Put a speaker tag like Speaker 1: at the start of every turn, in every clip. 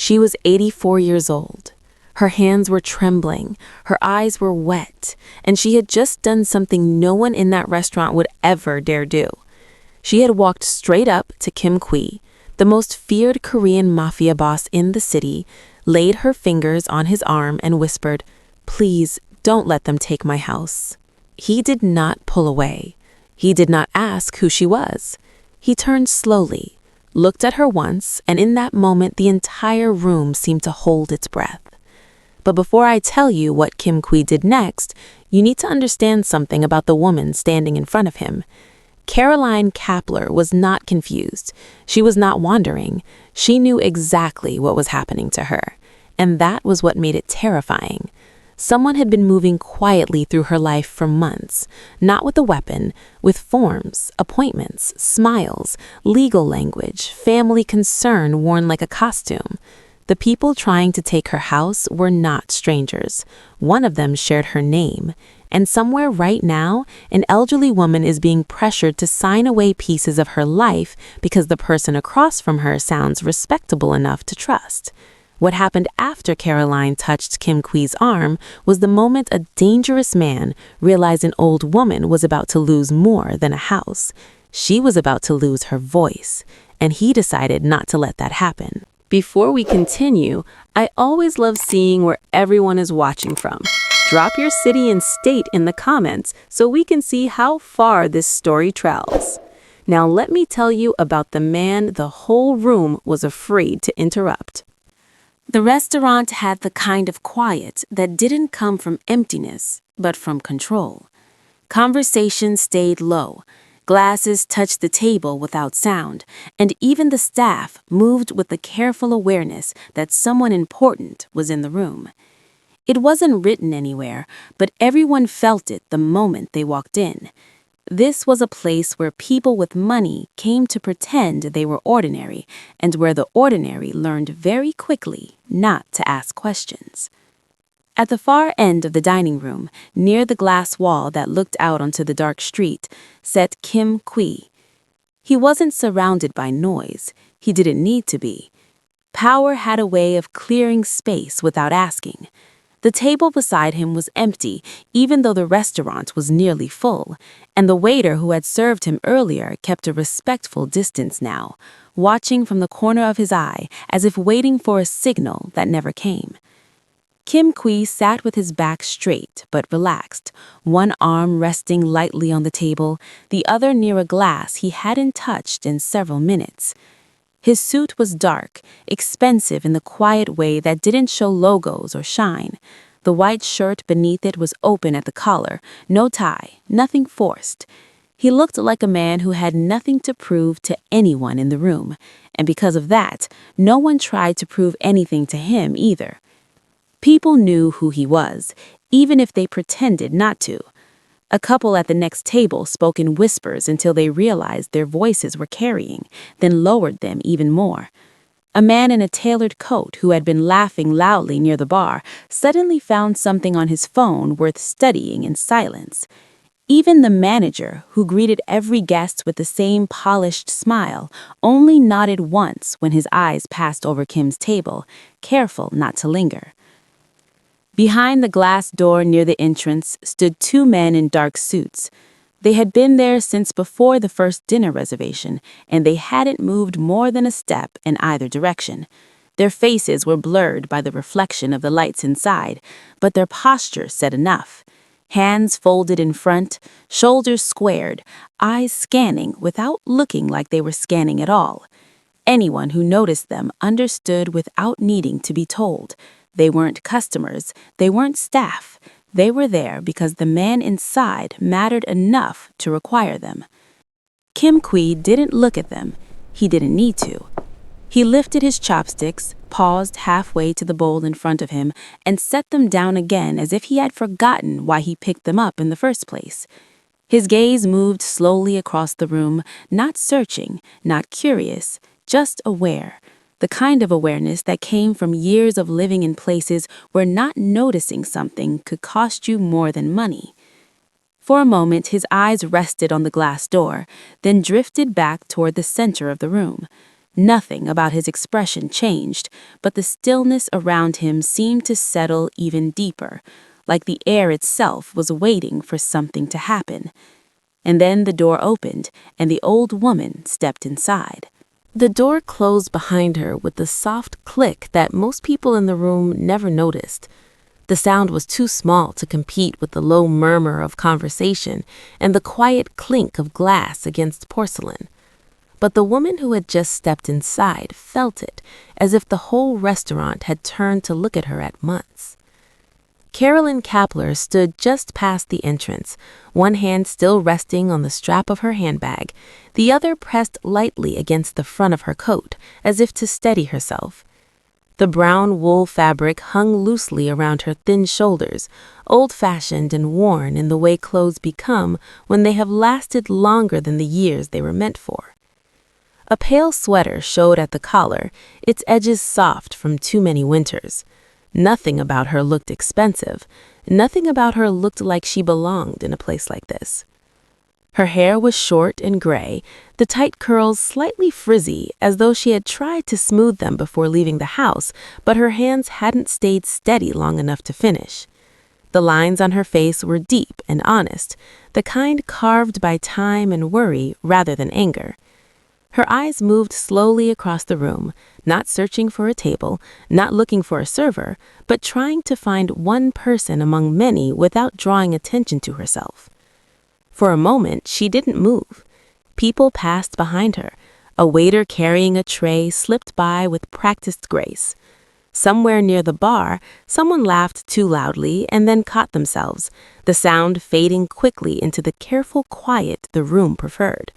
Speaker 1: She was 84 years old. Her hands were trembling, her eyes were wet, and she had just done something no one in that restaurant would ever dare do. She had walked straight up to Kim Kui, the most feared Korean mafia boss in the city, laid her fingers on his arm and whispered, "Please, don't let them take my house." He did not pull away. He did not ask who she was. He turned slowly, looked at her once, and in that moment the entire room seemed to hold its breath. But before I tell you what Kim Kui did next, you need to understand something about the woman standing in front of him. Carolyne Kappler was not confused. She was not wandering. She knew exactly what was happening to her. And that was what made it terrifying. Someone had been moving quietly through her life for months, not with a weapon, with forms, appointments, smiles, legal language, family concern worn like a costume. The people trying to take her house were not strangers. One of them shared her name. And somewhere right now, an elderly woman is being pressured to sign away pieces of her life because the person across from her sounds respectable enough to trust. What happened after Carolyne touched Kim Kui's arm was the moment a dangerous man realized an old woman was about to lose more than a house. She was about to lose her voice, and he decided not to let that happen. Before we continue, I always love seeing where everyone is watching from. Drop your city and state in the comments so we can see how far this story travels. Now let me tell you about the man the whole room was afraid to interrupt. The restaurant had the kind of quiet that didn't come from emptiness, but from control. Conversation stayed low. Glasses touched the table without sound, and even the staff moved with the careful awareness that someone important was in the room. It wasn't written anywhere, but everyone felt it the moment they walked in. This was a place where people with money came to pretend they were ordinary, and where the ordinary learned very quickly not to ask questions. At the far end of the dining room, near the glass wall that looked out onto the dark street, sat Kim Kui. He wasn't surrounded by noise. He didn't need to be. Power had a way of clearing space without asking. The table beside him was empty, even though the restaurant was nearly full, and the waiter who had served him earlier kept a respectful distance now, watching from the corner of his eye as if waiting for a signal that never came. Kim Kui sat with his back straight but relaxed, one arm resting lightly on the table, the other near a glass he hadn't touched in several minutes. His suit was dark, expensive in the quiet way that didn't show logos or shine. The white shirt beneath it was open at the collar, no tie, nothing forced. He looked like a man who had nothing to prove to anyone in the room, and because of that, no one tried to prove anything to him either. People knew who he was, even if they pretended not to. A couple at the next table spoke in whispers until they realized their voices were carrying, then lowered them even more. A man in a tailored coat who had been laughing loudly near the bar suddenly found something on his phone worth studying in silence. Even the manager, who greeted every guest with the same polished smile, only nodded once when his eyes passed over Kim's table, careful not to linger. Behind the glass door near the entrance stood two men in dark suits. They had been there since before the first dinner reservation, and they hadn't moved more than a step in either direction. Their faces were blurred by the reflection of the lights inside, but their posture said enough. Hands folded in front, shoulders squared, eyes scanning without looking like they were scanning at all. Anyone who noticed them understood without needing to be told. They weren't customers, they weren't staff. They were there because the man inside mattered enough to require them. Kim Kui didn't look at them. He didn't need to. He lifted his chopsticks, paused halfway to the bowl in front of him, and set them down again as if he had forgotten why he picked them up in the first place. His gaze moved slowly across the room, not searching, not curious, just aware. The kind of awareness that came from years of living in places where not noticing something could cost you more than money. For a moment, his eyes rested on the glass door, then drifted back toward the center of the room. Nothing about his expression changed, but the stillness around him seemed to settle even deeper, like the air itself was waiting for something to happen. And then the door opened, and the old woman stepped inside. The door closed behind her with the soft click that most people in the room never noticed. The sound was too small to compete with the low murmur of conversation and the quiet clink of glass against porcelain. But the woman who had just stepped inside felt it, as if the whole restaurant had turned to look at her at once. Carolyne Kappler stood just past the entrance, one hand still resting on the strap of her handbag, the other pressed lightly against the front of her coat, as if to steady herself. The brown wool fabric hung loosely around her thin shoulders, old-fashioned and worn in the way clothes become when they have lasted longer than the years they were meant for. A pale sweater showed at the collar, its edges soft from too many winters. Nothing about her looked expensive. Nothing about her looked like she belonged in a place like this. Her hair was short and gray, the tight curls slightly frizzy, as though she had tried to smooth them before leaving the house, but her hands hadn't stayed steady long enough to finish. The lines on her face were deep and honest, the kind carved by time and worry rather than anger. Her eyes moved slowly across the room, not searching for a table, not looking for a server, but trying to find one person among many without drawing attention to herself. For a moment, she didn't move. People passed behind her. A waiter carrying a tray slipped by with practiced grace. Somewhere near the bar, someone laughed too loudly and then caught themselves, the sound fading quickly into the careful quiet the room preferred.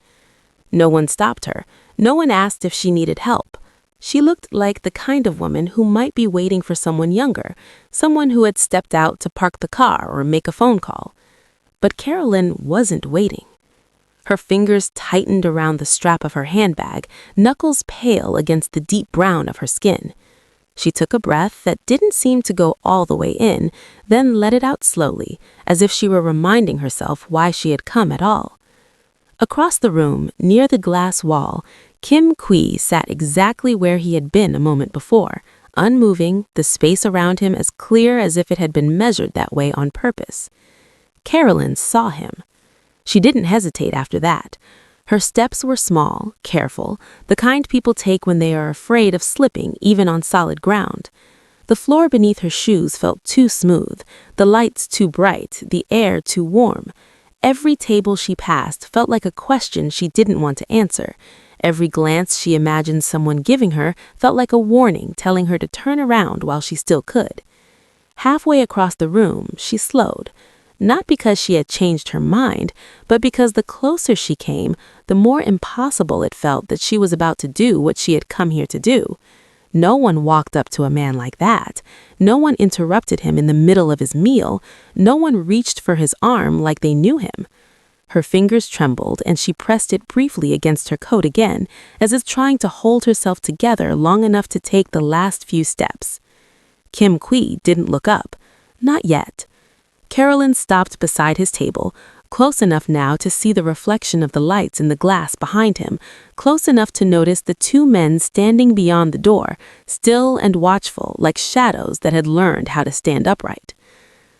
Speaker 1: No one stopped her. No one asked if she needed help. She looked like the kind of woman who might be waiting for someone younger, someone who had stepped out to park the car or make a phone call. But Carolyne wasn't waiting. Her fingers tightened around the strap of her handbag, knuckles pale against the deep brown of her skin. She took a breath that didn't seem to go all the way in, then let it out slowly, as if she were reminding herself why she had come at all. Across the room, near the glass wall, Kim Kui sat exactly where he had been a moment before, unmoving, the space around him as clear as if it had been measured that way on purpose. Carolyne saw him. She didn't hesitate after that. Her steps were small, careful, the kind people take when they are afraid of slipping even on solid ground. The floor beneath her shoes felt too smooth, the lights too bright, the air too warm. Every table she passed felt like a question she didn't want to answer. Every glance she imagined someone giving her felt like a warning telling her to turn around while she still could. Halfway across the room, she slowed. Not because she had changed her mind, but because the closer she came, the more impossible it felt that she was about to do what she had come here to do. No one walked up to a man like that. No one interrupted him in the middle of his meal. No one reached for his arm like they knew him. Her fingers trembled, and she pressed it briefly against her coat again, as if trying to hold herself together long enough to take the last few steps. Kim Kui didn't look up. Not yet. Carolyne stopped beside his table, close enough now to see the reflection of the lights in the glass behind him, close enough to notice the two men standing beyond the door, still and watchful like shadows that had learned how to stand upright.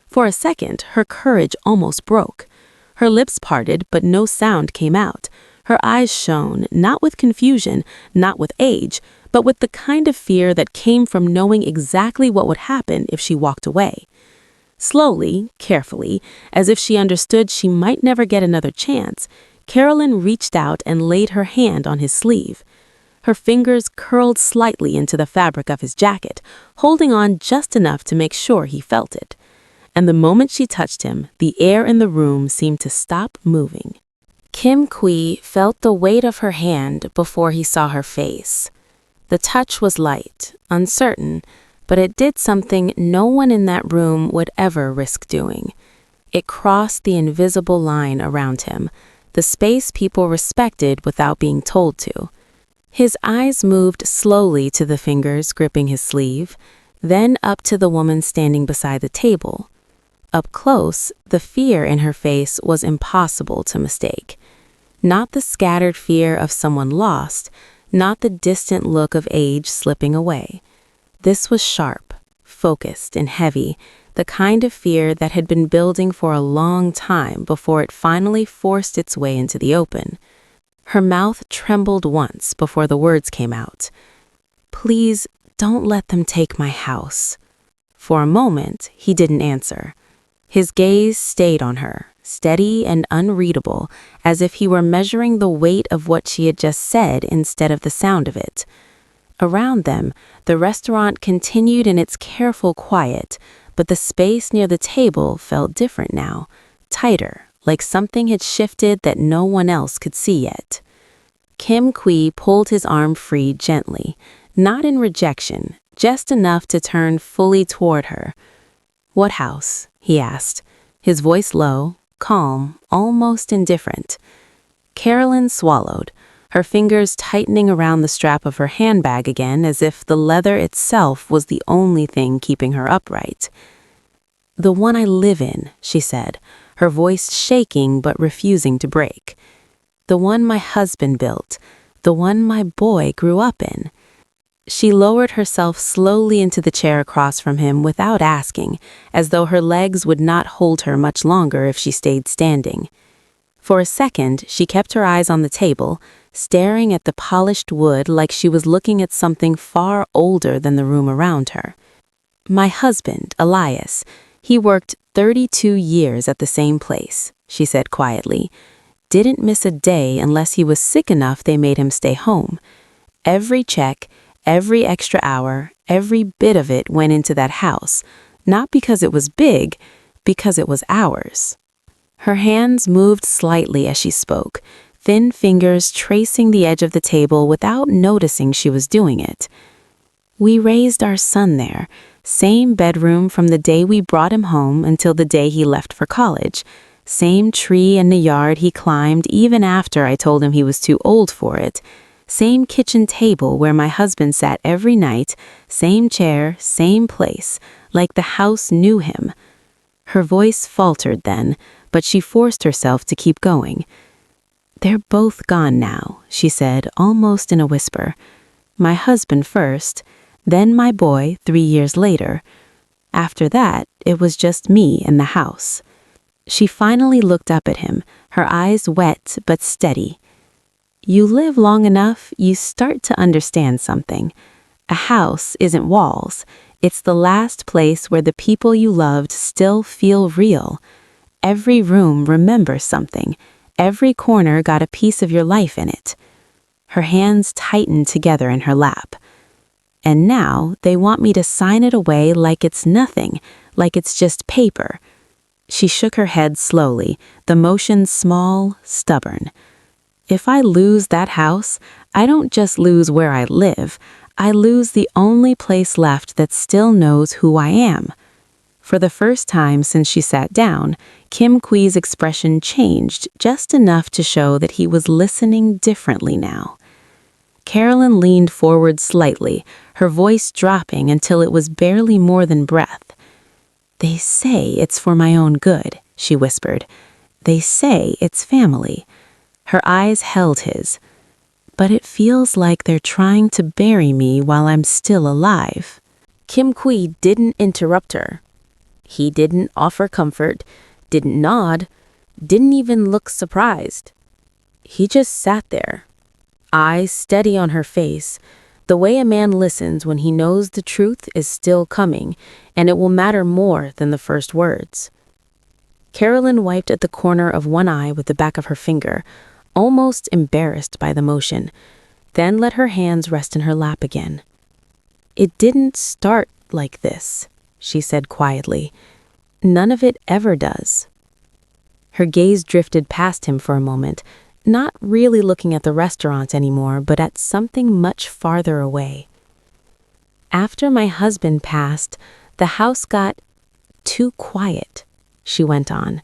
Speaker 1: For a second, her courage almost broke. Her lips parted, but no sound came out. Her eyes shone, not with confusion, not with age, but with the kind of fear that came from knowing exactly what would happen if she walked away. Slowly, carefully, as if she understood she might never get another chance, Carolyne reached out and laid her hand on his sleeve. Her fingers curled slightly into the fabric of his jacket, holding on just enough to make sure he felt it. And the moment she touched him, the air in the room seemed to stop moving. Kim Kui felt the weight of her hand before he saw her face. The touch was light, uncertain, but it did something no one in that room would ever risk doing. It crossed the invisible line around him, the space people respected without being told to. His eyes moved slowly to the fingers gripping his sleeve, then up to the woman standing beside the table. Up close, the fear in her face was impossible to mistake. Not the scattered fear of someone lost, not the distant look of age slipping away. This was sharp, focused, and heavy, the kind of fear that had been building for a long time before it finally forced its way into the open. Her mouth trembled once before the words came out. "Please, don't let them take my house." For a moment, he didn't answer. His gaze stayed on her, steady and unreadable, as if he were measuring the weight of what she had just said instead of the sound of it. Around them, the restaurant continued in its careful quiet, but the space near the table felt different now, tighter, like something had shifted that no one else could see yet. Kim Kui pulled his arm free gently, not in rejection, just enough to turn fully toward her. "What house?" he asked, his voice low, calm, almost indifferent. Carolyne swallowed, her fingers tightening around the strap of her handbag again as if the leather itself was the only thing keeping her upright. "The one I live in," she said, her voice shaking but refusing to break. "The one my husband built, the one my boy grew up in." She lowered herself slowly into the chair across from him without asking, as though her legs would not hold her much longer if she stayed standing. For a second, she kept her eyes on the table, staring at the polished wood like she was looking at something far older than the room around her. "My husband, Elias, he worked 32 years at the same place," she said quietly. "Didn't miss a day unless he was sick enough they made him stay home. Every check, every extra hour, every bit of it went into that house, not because it was big, because it was ours." Her hands moved slightly as she spoke, thin fingers tracing the edge of the table without noticing she was doing it. "We raised our son there, same bedroom from the day we brought him home until the day he left for college, same tree in the yard he climbed even after I told him he was too old for it, same kitchen table where my husband sat every night, same chair, same place, like the house knew him." Her voice faltered then, but she forced herself to keep going. "They're both gone now," she said, almost in a whisper. "My husband first, then my boy 3 years later. After that, it was just me and the house." She finally looked up at him, her eyes wet but steady. "You live long enough, you start to understand something. A house isn't walls. It's the last place where the people you loved still feel real. Every room remembers something. Every corner got a piece of your life in it." Her hands tightened together in her lap. "And now they want me to sign it away like it's nothing, like it's just paper." She shook her head slowly, the motion small, stubborn. "If I lose that house, I don't just lose where I live. I lose the only place left that still knows who I am." For the first time since she sat down, Kim Kui's expression changed just enough to show that he was listening differently now. Carolyne leaned forward slightly, her voice dropping until it was barely more than breath. "They say it's for my own good," she whispered. "They say it's family." Her eyes held his. "But it feels like they're trying to bury me while I'm still alive." Kim Kui didn't interrupt her. He didn't offer comfort, didn't nod, didn't even look surprised. He just sat there, eyes steady on her face, the way a man listens when he knows the truth is still coming, and it will matter more than the first words. Carolyne wiped at the corner of one eye with the back of her finger, almost embarrassed by the motion, then let her hands rest in her lap again. "It didn't start like this," she said quietly. "None of it ever does." Her gaze drifted past him for a moment, not really looking at the restaurant anymore, but at something much farther away. "After my husband passed, the house got too quiet," she went on.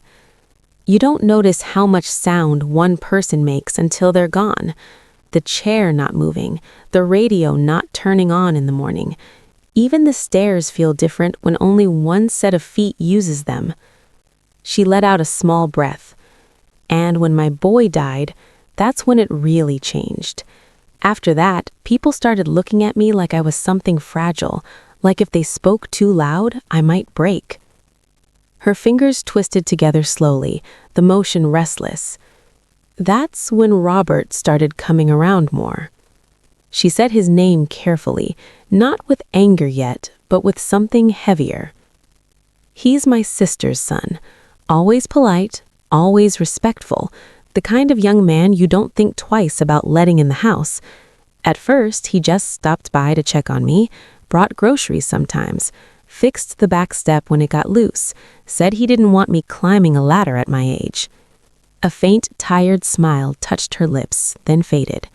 Speaker 1: "You don't notice how much sound one person makes until they're gone. The chair not moving, the radio not turning on in the morning. Even the stairs feel different when only one set of feet uses them." She let out a small breath. "And when my boy died, that's when it really changed. After that, people started looking at me like I was something fragile, like if they spoke too loud, I might break. Her fingers twisted together slowly, the motion restless. That's when Robert started coming around more. She said his name carefully, not with anger yet, but with something heavier. He's my sister's son, always polite, always respectful, the kind of young man you don't think twice about letting in the house. At first, he just stopped by to check on me, brought groceries sometimes, fixed the back step when it got loose, said he didn't want me climbing a ladder at my age. A faint, tired smile touched her lips, then faded.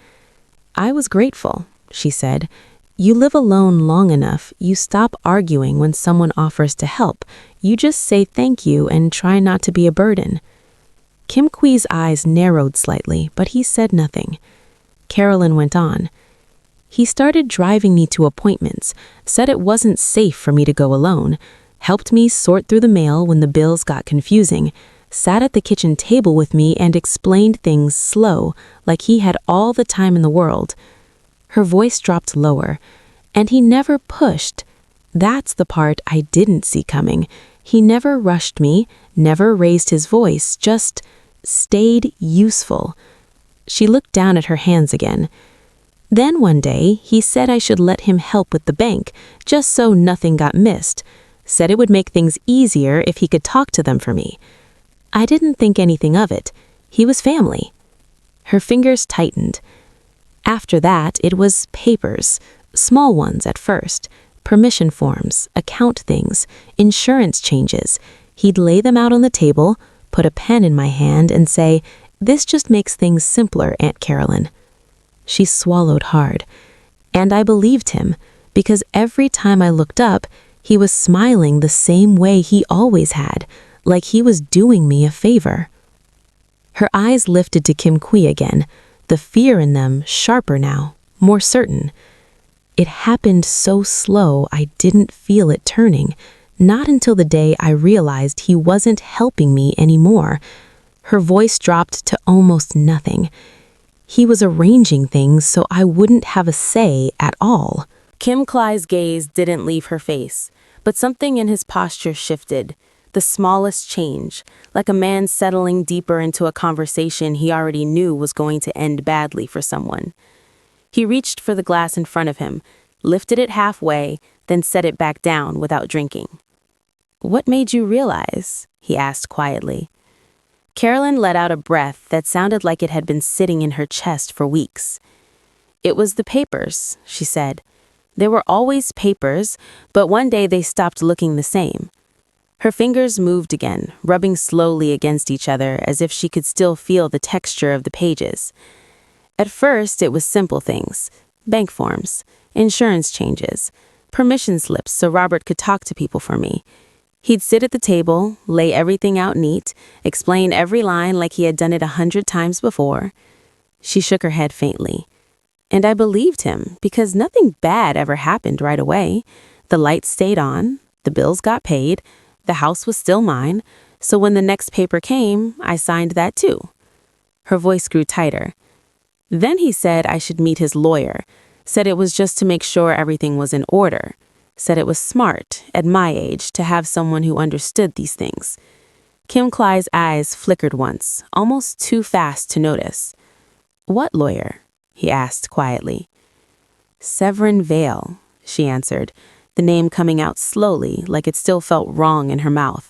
Speaker 1: I was grateful, she said. You live alone long enough, you stop arguing when someone offers to help. You just say thank you and try not to be a burden. Kim Kwee's eyes narrowed slightly, but he said nothing. Carolyne went on. He started driving me to appointments, said it wasn't safe for me to go alone, helped me sort through the mail when the bills got confusing, sat at the kitchen table with me and explained things slow, like he had all the time in the world. Her voice dropped lower, and he never pushed. That's the part I didn't see coming. He never rushed me, never raised his voice, just stayed useful. She looked down at her hands again. Then one day, he said I should let him help with the bank, just so nothing got missed. Said it would make things easier if he could talk to them for me. I didn't think anything of it. He was family. Her fingers tightened. After that, it was papers, small ones at first, permission forms, account things, insurance changes. He'd lay them out on the table, put a pen in my hand and say, "This just makes things simpler, Aunt Carolyne." She swallowed hard. And I believed him, because every time I looked up, he was smiling the same way he always had, like he was doing me a favor. Her eyes lifted to Kim Kwee again, the fear in them sharper now, more certain. It happened so slow I didn't feel it turning, not until the day I realized he wasn't helping me anymore. Her voice dropped to almost nothing. He was arranging things so I wouldn't have a say at all. Kim Kwee's gaze didn't leave her face, but something in his posture shifted. The smallest change, like a man settling deeper into a conversation he already knew was going to end badly for someone. He reached for the glass in front of him, lifted it halfway, then set it back down without drinking. "What made you realize?" he asked quietly. Carolyne let out a breath that sounded like it had been sitting in her chest for weeks. "It was the papers," she said. "There were always papers, but one day they stopped looking the same." Her fingers moved again, rubbing slowly against each other as if she could still feel the texture of the pages. At first, it was simple things, bank forms, insurance changes, permission slips so Robert could talk to people for me. He'd sit at the table, lay everything out neat, explain every line like he had done it 100 times before. She shook her head faintly. And I believed him, because nothing bad ever happened right away. The lights stayed on, the bills got paid, the house was still mine, so when the next paper came, I signed that too. Her voice grew tighter. Then he said I should meet his lawyer, said it was just to make sure everything was in order, said it was smart, at my age, to have someone who understood these things. Kim Kwee's eyes flickered once, almost too fast to notice. "What lawyer?" he asked quietly. "Severin Vale," she answered, the name coming out slowly, like it still felt wrong in her mouth.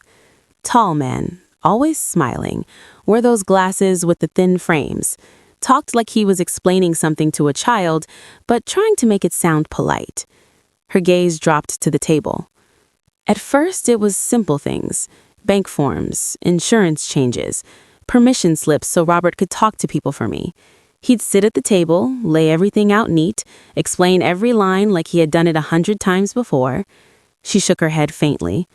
Speaker 1: Tall man, always smiling, wore those glasses with the thin frames, talked like he was explaining something to a child, but trying to make it sound polite. Her gaze dropped to the table. At first, it was simple things, bank forms, insurance changes, permission slips so Robert could talk to people for me. He'd sit at the table, lay everything out neat, explain every line like he had done it 100 times before. She shook her head faintly.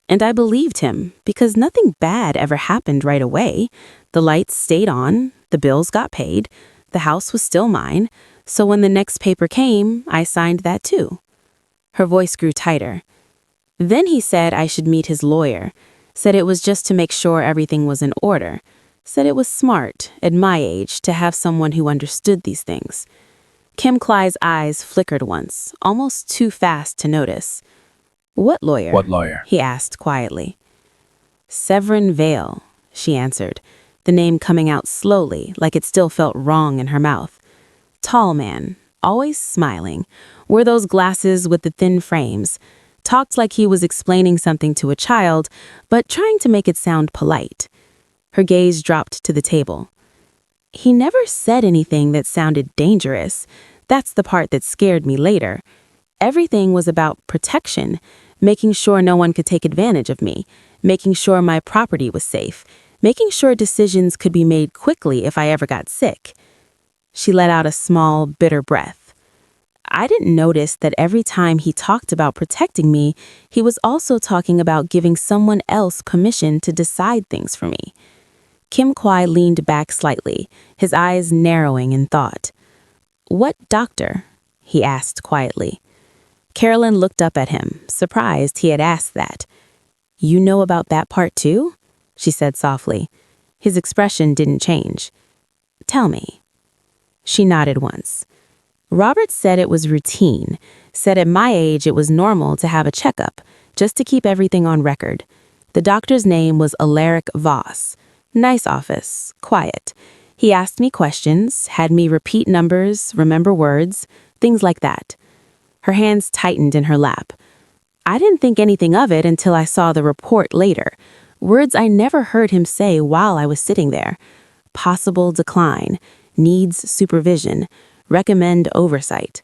Speaker 1: And I believed him, because nothing bad ever happened right away. The lights stayed on, the bills got paid, the house was still mine, so when the next paper came, I signed that too. Her voice grew tighter. Then he said I should meet his lawyer, said it was just to make sure everything was in order, said it was smart, at my age, to have someone who understood these things. Kim Clyde's eyes flickered once, almost too fast to notice. "What lawyer?"
Speaker 2: What lawyer?
Speaker 1: he asked quietly. "Severin Vale," she answered, the name coming out slowly, like it still felt wrong in her mouth. Tall man, always smiling, wore those glasses with the thin frames, talked like he was explaining something to a child, but trying to make it sound polite. Her gaze dropped to the table. He never said anything that sounded dangerous. That's the part that scared me later. Everything was about protection, making sure no one could take advantage of me, making sure my property was safe, making sure decisions could be made quickly if I ever got sick. She let out a small, bitter breath. I didn't notice that every time he talked about protecting me, he was also talking about giving someone else permission to decide things for me. Kim Kwai leaned back slightly, his eyes narrowing in thought. "What doctor?" he asked quietly. Carolyne looked up at him, surprised he had asked that. "You know about that part too?" she said softly. His expression didn't change. "Tell me." She nodded once. "Robert said it was routine, said at my age it was normal to have a checkup, just to keep everything on record. The doctor's name was Alaric Voss. Nice office, quiet. He asked me questions, had me repeat numbers, remember words, things like that." Her hands tightened in her lap. "I didn't think anything of it until I saw the report later. Words I never heard him say while I was sitting there. Possible decline, needs supervision, recommend oversight."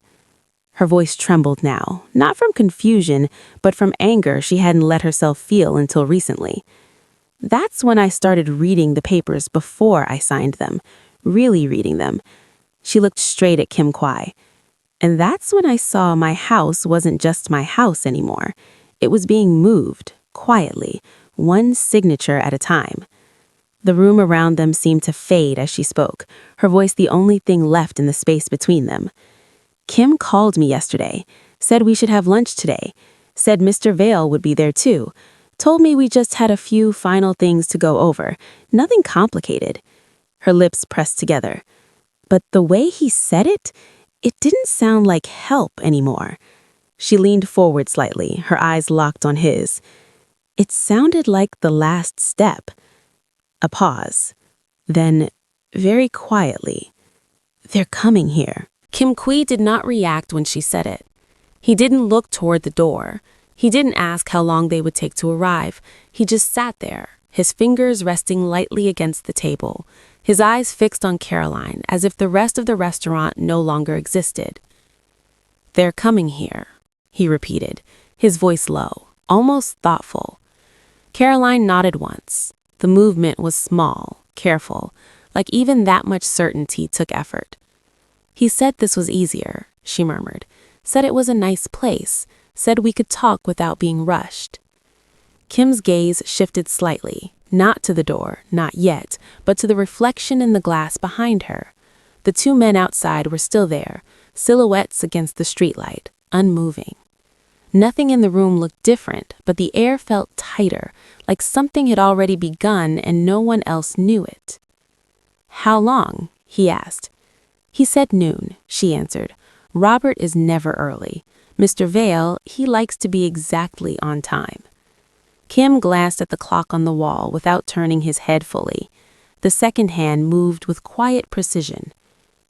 Speaker 1: Her voice trembled now, not from confusion, but from anger she hadn't let herself feel until recently. That's when I started reading the papers before I signed them, really reading them. She looked straight at Kim Kwai. And that's when I saw my house wasn't just my house anymore. It was being moved, quietly, one signature at a time. The room around them seemed to fade as she spoke, her voice the only thing left in the space between them. "Kim called me yesterday, said we should have lunch today, said Mr. Vale would be there too, told me we just had a few final things to go over, nothing complicated." Her lips pressed together. But the way he said it didn't sound like help anymore. She leaned forward slightly, her eyes locked on his. It sounded like the last step. A pause. Then, very quietly, "They're coming here." Kim Kwai did not react when she said it. He didn't look toward the door. He didn't ask how long they would take to arrive. He just sat there, his fingers resting lightly against the table, his eyes fixed on Carolyne as if the rest of the restaurant no longer existed. "They're coming here," he repeated, his voice low, almost thoughtful. Carolyne nodded once. The movement was small, careful, like even that much certainty took effort. "He said this was easier," she murmured, "said it was a nice place, said we could talk without being rushed." Kim's gaze shifted slightly, not to the door, not yet, but to the reflection in the glass behind her. The two men outside were still there, silhouettes against the streetlight, unmoving. Nothing in the room looked different, but the air felt tighter, like something had already begun and no one else knew it. "How long?" he asked. "He said noon," she answered. "Robert is never early. Mr. Vale, he likes to be exactly on time." Kim glanced at the clock on the wall without turning his head fully. The second hand moved with quiet precision.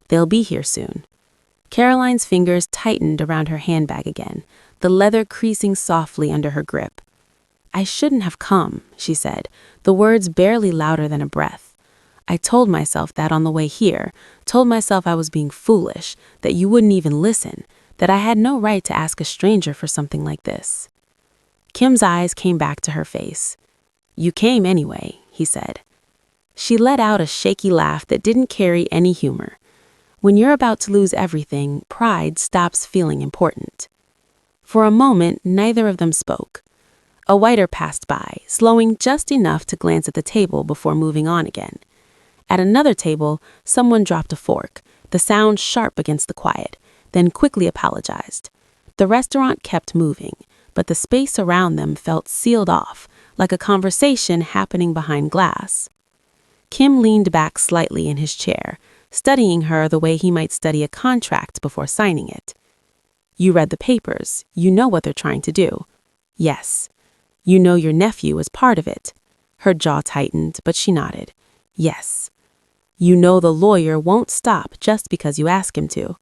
Speaker 1: "They'll be here soon." Carolyne's fingers tightened around her handbag again, the leather creasing softly under her grip. "I shouldn't have come," she said, the words barely louder than a breath. "I told myself that on the way here, told myself I was being foolish, that you wouldn't even listen, that I had no right to ask a stranger for something like this." Kim's eyes came back to her face. "You came anyway," he said. She let out a shaky laugh that didn't carry any humor. When you're about to lose everything, pride stops feeling important. For a moment, neither of them spoke. A waiter passed by, slowing just enough to glance at the table before moving on again. At another table, someone dropped a fork, the sound sharp against the quiet, then quickly apologized. The restaurant kept moving, but the space around them felt sealed off, like a conversation happening behind glass. Kim leaned back slightly in his chair, studying her the way he might study a contract before signing it. You read the papers. You know what they're trying to do. Yes. You know your nephew was part of it. Her jaw tightened, but she nodded. Yes. You know the lawyer won't stop just because you ask him to.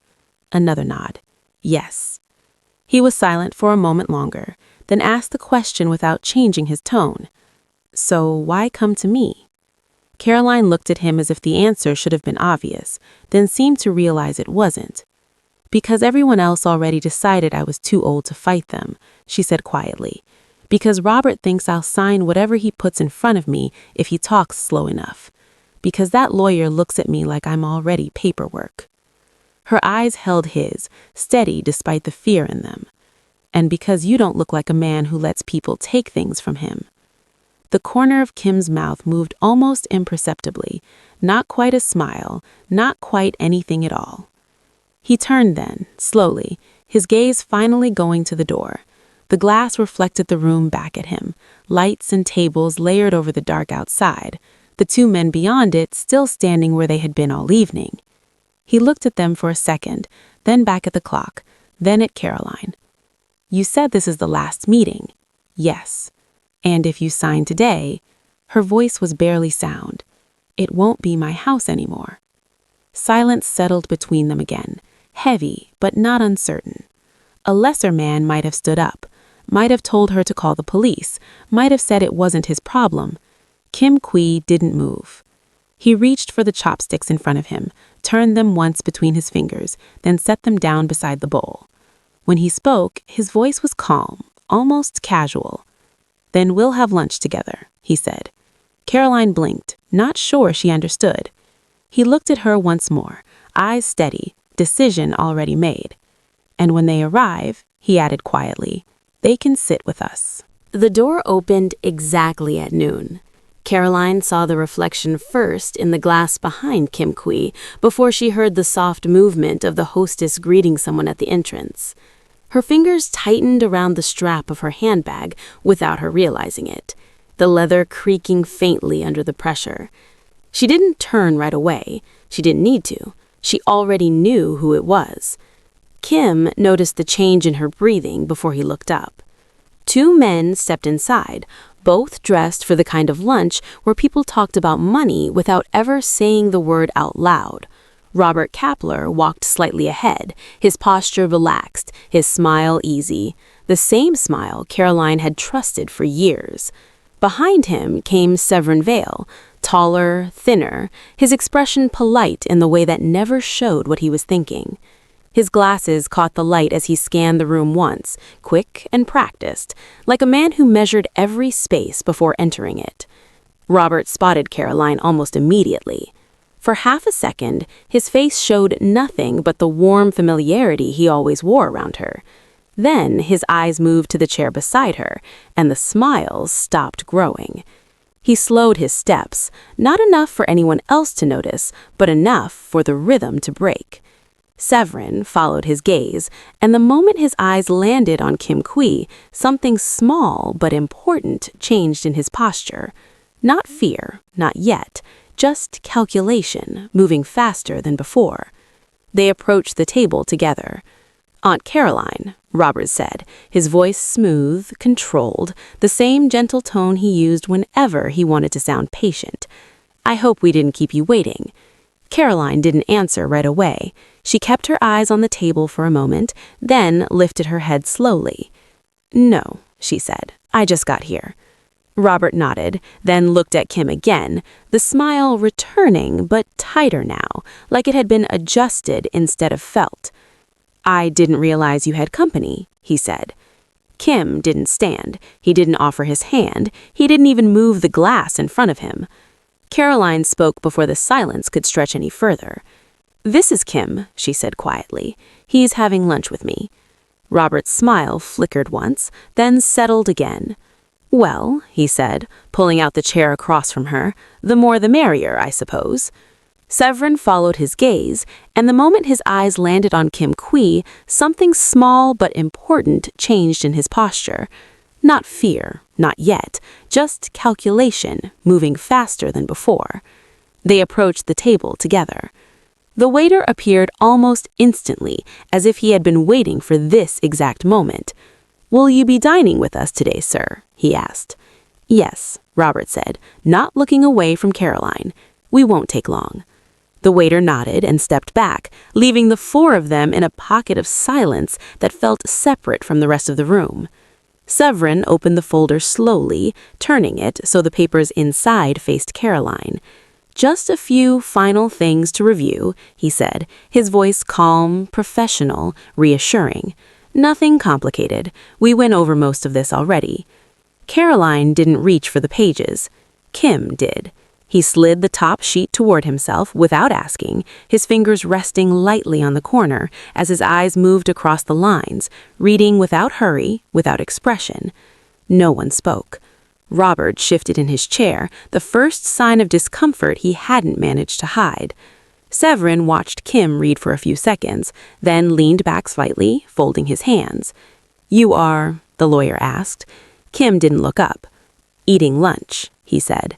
Speaker 1: Another nod. Yes. He was silent for a moment longer, then asked the question without changing his tone. So why come to me? Carolyne looked at him as if the answer should have been obvious, then seemed to realize it wasn't. Because everyone else already decided I was too old to fight them, she said quietly. Because Robert thinks I'll sign whatever he puts in front of me if he talks slow enough. Because that lawyer looks at me like I'm already paperwork. Her eyes held his, steady despite the fear in them. And because you don't look like a man who lets people take things from him. The corner of Kim's mouth moved almost imperceptibly, not quite a smile, not quite anything at all. He turned then, slowly, his gaze finally going to the door. The glass reflected the room back at him, lights and tables layered over the dark outside, the two men beyond it still standing where they had been all evening. He looked at them for a second, then back at the clock, then at Carolyne. You said this is the last meeting. Yes. And if you sign today, her voice was barely sound. It won't be my house anymore. Silence settled between them again, heavy but not uncertain. A lesser man might have stood up, might have told her to call the police, might have said it wasn't his problem. Kim Kui didn't move. He reached for the chopsticks in front of him, turned them once between his fingers, then set them down beside the bowl. When he spoke, his voice was calm, almost casual. Then we'll have lunch together, he said. Carolyne blinked, not sure she understood. He looked at her once more, eyes steady, decision already made. And when they arrive, he added quietly, they can sit with us. The door opened exactly at noon. Carolyne saw the reflection first in the glass behind Kim Kui before she heard the soft movement of the hostess greeting someone at the entrance. Her fingers tightened around the strap of her handbag without her realizing it, the leather creaking faintly under the pressure. She didn't turn right away. She didn't need to. She already knew who it was. Kim noticed the change in her breathing before he looked up. Two men stepped inside, both dressed for the kind of lunch where people talked about money without ever saying the word out loud. Robert Kappler walked slightly ahead, his posture relaxed, his smile easy, the same smile Carolyne had trusted for years. Behind him came Severin Vale, taller, thinner, his expression polite in the way that never showed what he was thinking. His glasses caught the light as he scanned the room once, quick and practiced, like a man who measured every space before entering it. Robert spotted Carolyne almost immediately. For half a second, his face showed nothing but the warm familiarity he always wore around her. Then his eyes moved to the chair beside her, and the smiles stopped growing. He slowed his steps, not enough for anyone else to notice, but enough for the rhythm to break. Severin followed his gaze, and the moment his eyes landed on Kim Kui, something small but important changed in his posture. Not fear, not yet, just calculation, moving faster than before. They approached the table together. Aunt Carolyne, Robert said, his voice smooth, controlled, the same gentle tone he used whenever he wanted to sound patient. I hope we didn't keep you waiting. Carolyne didn't answer right away. She kept her eyes on the table for a moment, then lifted her head slowly. No, she said, I just got here. Robert nodded, then looked at Kim again, the smile returning but tighter now, like it had been adjusted instead of felt. I didn't realize you had company, he said. Kim didn't stand. He didn't offer his hand. He didn't even move the glass in front of him. Carolyne spoke before the silence could stretch any further. This is Kim, she said quietly. He's having lunch with me. Robert's smile flickered once, then settled again. Well, he said, pulling out the chair across from her, the more the merrier, I suppose. Severin followed his gaze, and the moment his eyes landed on Kim Kui, something small but important changed in his posture. Not fear, not yet, just calculation, moving faster than before. They approached the table together. The waiter appeared almost instantly, as if he had been waiting for this exact moment. "Will you be dining with us today, sir?" he asked. "Yes," Robert said, not looking away from Caroline. "We won't take long." The waiter nodded and stepped back, leaving the four of them in a pocket of silence that felt separate from the rest of the room. Severin opened the folder slowly, turning it so the papers inside faced Caroline. "Just a few final things to review," he said, his voice calm, professional, reassuring. "Nothing complicated. We went over most of this already." Caroline didn't reach for the pages. Kim did. He slid the top sheet toward himself without asking, his fingers resting lightly on the corner as his eyes moved across the lines, reading without hurry, without expression. No one spoke. Robert shifted in his chair, the first sign of discomfort he hadn't managed to hide. Severin watched Kim read for a few seconds, then leaned back slightly, folding his hands. "You are?" the lawyer asked. Kim didn't look up. "Eating lunch," he said.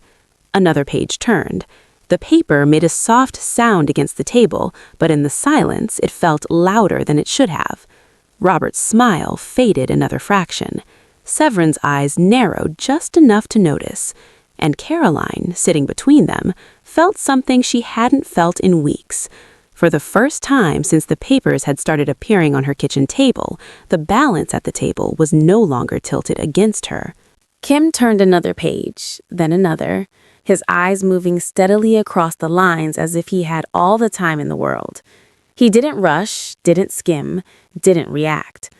Speaker 1: Another page turned. The paper made a soft sound against the table, but in the silence it felt louder than it should have. Robert's smile faded another fraction. Severin's eyes narrowed just enough to notice, and Caroline, sitting between them, felt something she hadn't felt in weeks. For the first time since the papers had started appearing on her kitchen table, the balance at the table was no longer tilted against her. Kim turned another page, then another, his eyes moving steadily across the lines as if he had all the time in the world. He didn't rush, didn't skim, didn't react.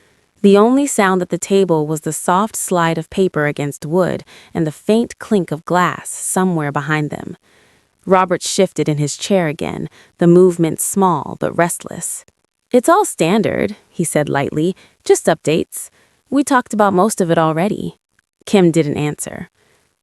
Speaker 1: The only sound at the table was the soft slide of paper against wood and the faint clink of glass somewhere behind them. Robert shifted in his chair again, the movement small but restless. "It's all standard," he said lightly, "just updates. We talked about most of it already." Kim didn't answer.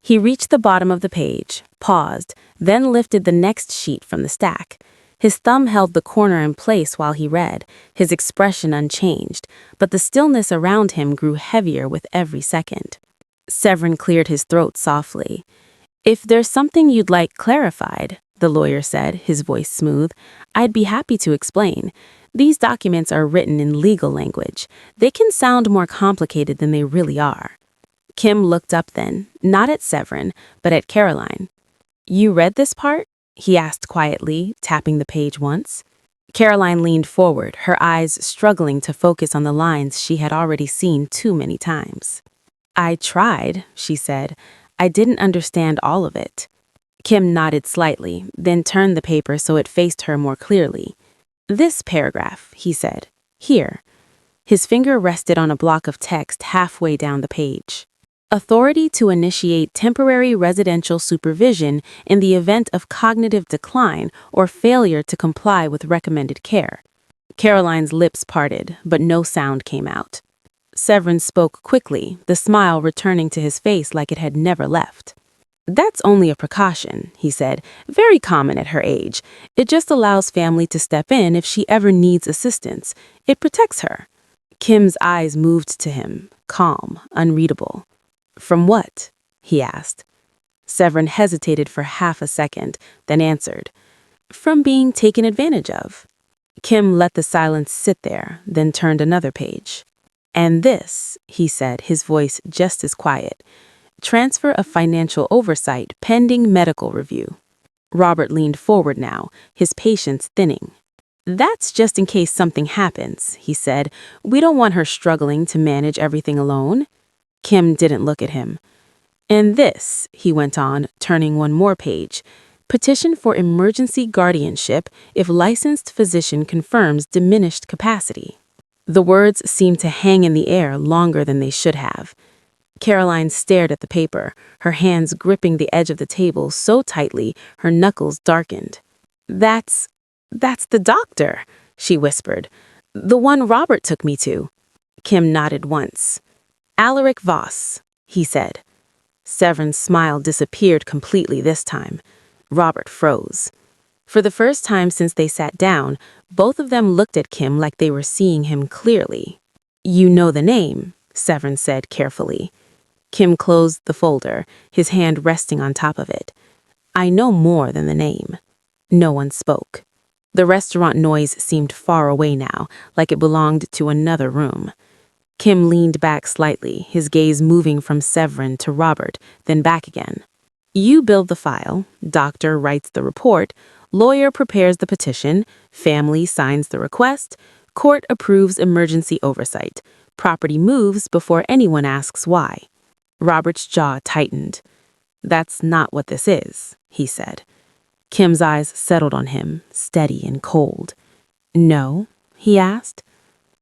Speaker 1: He reached the bottom of the page, paused, then lifted the next sheet from the stack. His thumb held the corner in place while he read, his expression unchanged, but the stillness around him grew heavier with every second. Severin cleared his throat softly. "If there's something you'd like clarified," the lawyer said, his voice smooth, "I'd be happy to explain. These documents are written in legal language. They can sound more complicated than they really are." Kim looked up then, not at Severin, but at Caroline. "You read this part?" he asked quietly, tapping the page once. Caroline leaned forward, her eyes struggling to focus on the lines she had already seen too many times. "I tried," she said. "I didn't understand all of it." Kim nodded slightly, then turned the paper so it faced her more clearly. "This paragraph," he said. "Here." His finger rested on a block of text halfway down the page. "Authority to initiate temporary residential supervision in the event of cognitive decline or failure to comply with recommended care." Caroline's lips parted, but no sound came out. Severin spoke quickly, the smile returning to his face like it had never left. "That's only a precaution," he said, "very common at her age. It just allows family to step in if she ever needs assistance. It protects her." Kim's eyes moved to him, calm, unreadable. "From what?" he asked. Severin hesitated for half a second, then answered, "From being taken advantage of." Kim let the silence sit there, then turned another page. "And this," he said, his voice just as quiet, "transfer of financial oversight pending medical review." Robert leaned forward now, his patience thinning. "That's just in case something happens," he said. "We don't want her struggling to manage everything alone." Kim didn't look at him. "And this," he went on, turning one more page, "petition for emergency guardianship if licensed physician confirms diminished capacity." The words seemed to hang in the air longer than they should have. Caroline stared at the paper, her hands gripping the edge of the table so tightly her knuckles darkened. That's the doctor," she whispered. "The one Robert took me to." Kim nodded once. "Alaric Voss," he said. Severin's smile disappeared completely this time. Robert froze. For the first time since they sat down, both of them looked at Kim like they were seeing him clearly. "You know the name," Severin said carefully. Kim closed the folder, his hand resting on top of it. "I know more than the name." No one spoke. The restaurant noise seemed far away now, like it belonged to another room. Kim leaned back slightly, his gaze moving from Severin to Robert, then back again. You build the file, doctor writes the report, lawyer prepares the petition, family signs the request, court approves emergency oversight. Property moves before anyone asks why. Robert's jaw tightened. That's not what this is, he said. Kim's eyes settled on him, steady and cold. No, he asked.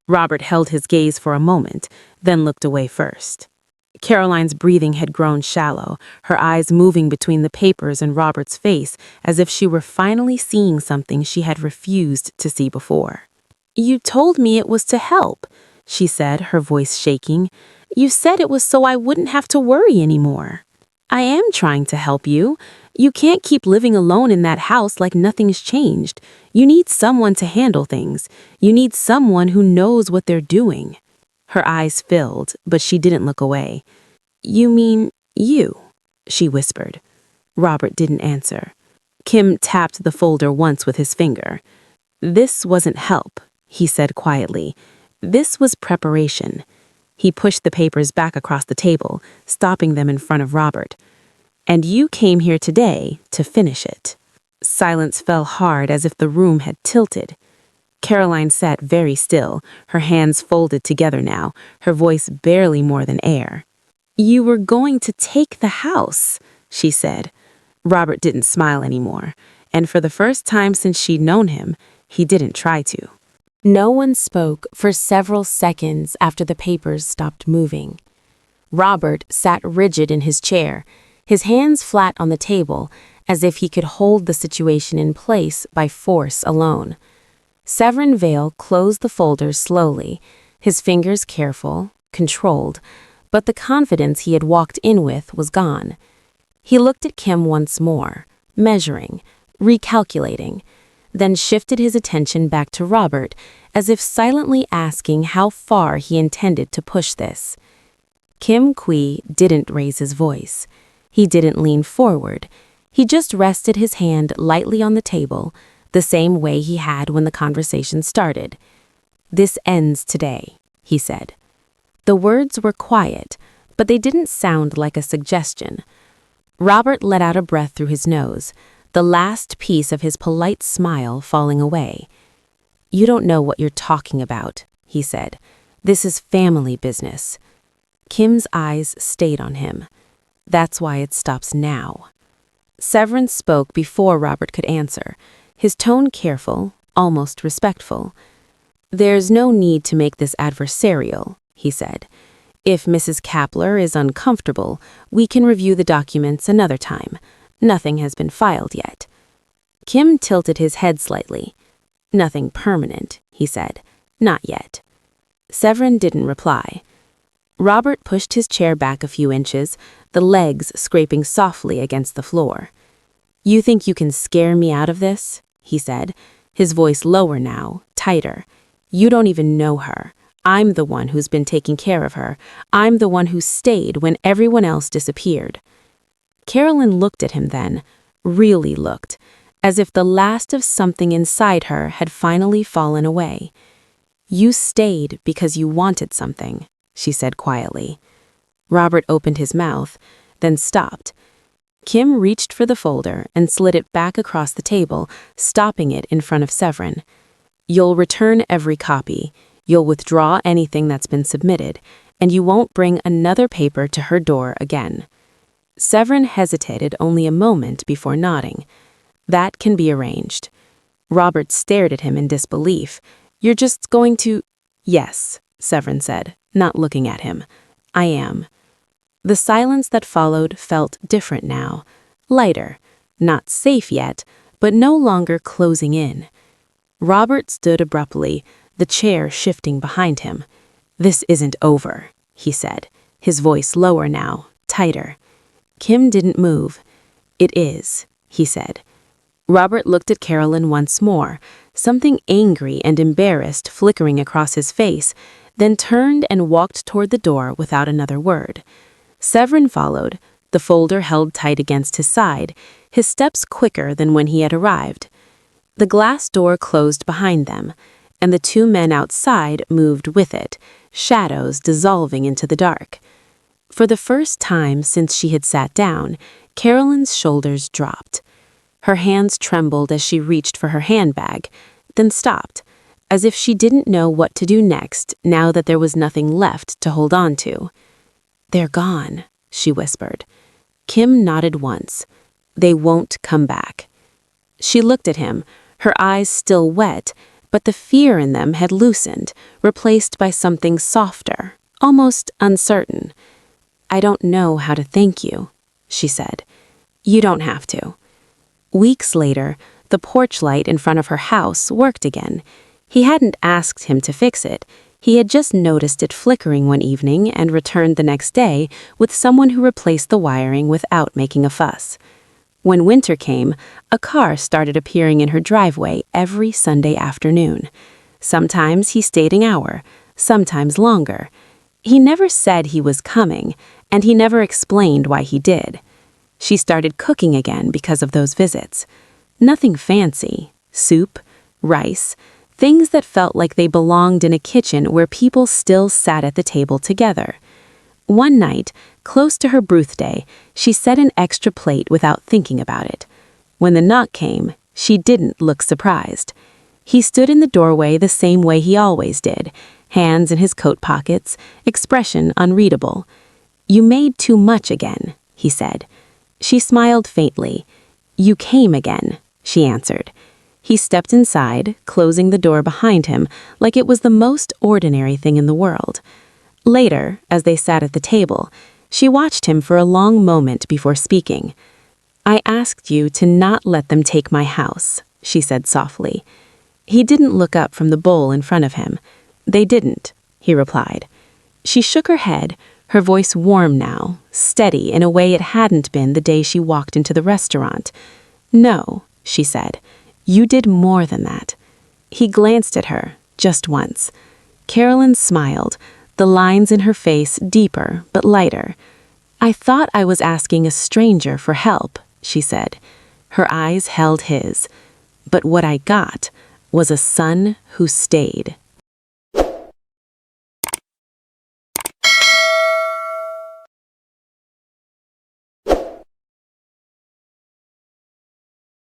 Speaker 1: Robert held his gaze for a moment, then looked away first. Carolyne's breathing had grown shallow, her eyes moving between the papers and Robert's face as if she were finally seeing something she had refused to see before. You told me it was to help, she said, her voice shaking. You said it was so I wouldn't have to worry anymore. I am trying to help you. You can't keep living alone in that house like nothing's changed. You need someone to handle things. You need someone who knows what they're doing. Her eyes filled, but she didn't look away. You mean you? She whispered. Robert didn't answer. Kim tapped the folder once with his finger. This wasn't help, he said quietly. This was preparation. He pushed the papers back across the table, stopping them in front of Robert. And you came here today to finish it. Silence fell hard as if the room had tilted. Carolyne sat very still, her hands folded together now, her voice barely more than air. You were going to take the house, she said. Robert didn't smile anymore, and for the first time since she'd known him, he didn't try to. No one spoke for several seconds after the papers stopped moving. Robert sat rigid in his chair, his hands flat on the table, as if he could hold the situation in place by force alone. Severin Vale closed the folders slowly, his fingers careful, controlled, but the confidence he had walked in with was gone. He looked at Kim once more, measuring, recalculating, then shifted his attention back to Robert, as if silently asking how far he intended to push this. Kim Kui didn't raise his voice. He didn't lean forward. He just rested his hand lightly on the table, the same way he had when the conversation started. This ends today, he said. The words were quiet, but they didn't sound like a suggestion. Robert let out a breath through his nose, the last piece of his polite smile falling away. You don't know what you're talking about, he said. This is family business. Kim's eyes stayed on him. That's why it stops now. Severin spoke before Robert could answer, his tone careful, almost respectful. There's no need to make this adversarial, he said. If Mrs. Kappler is uncomfortable, we can review the documents another time. Nothing has been filed yet. Kim tilted his head slightly. Nothing permanent, he said. Not yet. Severin didn't reply. Robert pushed his chair back a few inches, the legs scraping softly against the floor. You think you can scare me out of this? He said, his voice lower now, tighter. You don't even know her. I'm the one who's been taking care of her. I'm the one who stayed when everyone else disappeared. Carolyne looked at him then, really looked, as if the last of something inside her had finally fallen away. You stayed because you wanted something, she said quietly. Robert opened his mouth, then stopped. Kim reached for the folder and slid it back across the table, stopping it in front of Severin. You'll return every copy. You'll withdraw anything that's been submitted, and you won't bring another paper to her door again. Severin hesitated only a moment before nodding. That can be arranged. Robert stared at him in disbelief. You're just going to— Yes, Severin said, not looking at him. I am. The silence that followed felt different now, lighter, not safe yet, but no longer closing in. Robert stood abruptly, the chair shifting behind him. This isn't over, he said, his voice lower now, tighter. Kim didn't move. It is, he said. Robert looked at Carolyne once more, something angry and embarrassed flickering across his face, then turned and walked toward the door without another word. Severin followed, the folder held tight against his side, his steps quicker than when he had arrived. The glass door closed behind them, and the two men outside moved with it, shadows dissolving into the dark. For the first time since she had sat down, Carolyn's shoulders dropped. Her hands trembled as she reached for her handbag, then stopped, as if she didn't know what to do next now that there was nothing left to hold on to. "They're gone," she whispered. Kim nodded once. "They won't come back." She looked at him, her eyes still wet, but the fear in them had loosened, replaced by something softer, almost uncertain. "I don't know how to thank you," she said. "You don't have to." Weeks later, the porch light in front of her house worked again. He hadn't asked him to fix it. He had just noticed it flickering one evening and returned the next day with someone who replaced the wiring without making a fuss. When winter came, a car started appearing in her driveway every Sunday afternoon. Sometimes he stayed an hour, sometimes longer. He never said he was coming, and he never explained why he did. She started cooking again because of those visits. Nothing fancy. Soup, rice, things that felt like they belonged in a kitchen where people still sat at the table together. One night, close to her birthday, she set an extra plate without thinking about it. When the knock came, she didn't look surprised. He stood in the doorway the same way he always did, hands in his coat pockets, expression unreadable. "You made too much again," he said. She smiled faintly. "You came again," she answered. He stepped inside, closing the door behind him like it was the most ordinary thing in the world. Later, as they sat at the table, she watched him for a long moment before speaking. "I asked you to not let them take my house," she said softly. He didn't look up from the bowl in front of him. "They didn't," he replied. She shook her head, her voice warm now, steady in a way it hadn't been the day she walked into the restaurant. "No," she said. "You did more than that." He glanced at her, just once. Carolyne smiled, the lines in her face deeper but lighter. "I thought I was asking a stranger for help," she said. Her eyes held his. "But what I got was a son who stayed."